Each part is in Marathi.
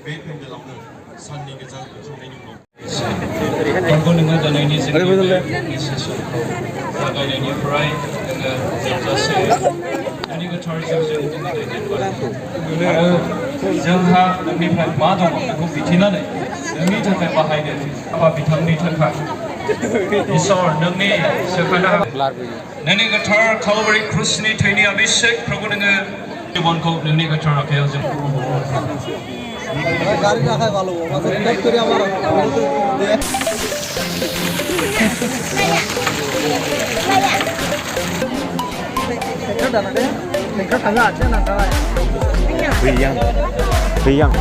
बे पेन्डेलावनो साननि गोजा होखांनायनि उनाव फनखौ नोङो दिनैनि जोंनि सेसनखौ जागायनायनिफ्राय नोङो जोबजासे नोंनि गोथार जिउजों जोङो दैदेनलांगोन आरो जोंहा नोंनिफ्राय मा दङ बेखौ मिथिनानै नोंनि थाखाय बाहायनो हाबा बिथांनि थाखाय इसोर नोंनि सोखानो नोंनि गोथार कालभारि क्रुसनि थैनि अभिषेकफोरखौ नोङो জীবনखौ नोंनि गोथार आखायाव जों গাড়ি রাখাই ভালো আমাদের টেক করে আমার Biyang.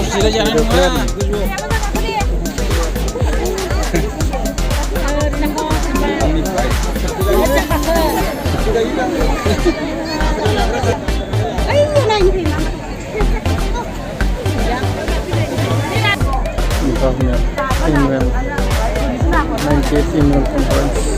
Sila jangan mana. Imran 98 Imran Conference.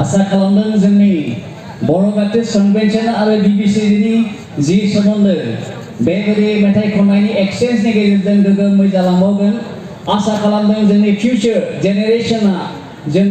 आसा खालामदों जोंनि बर' बाप्टिस्ट कनभेन्सन आरो बिबिसिनि जि सोमोन्दो बेबायदि मेथाइ खननायनि एक्सचेन्जनि गेजेरजों गोग्गोमै जालांबावगोन आसा खालामदों जोंनि फिउचार जेनेरेशना जों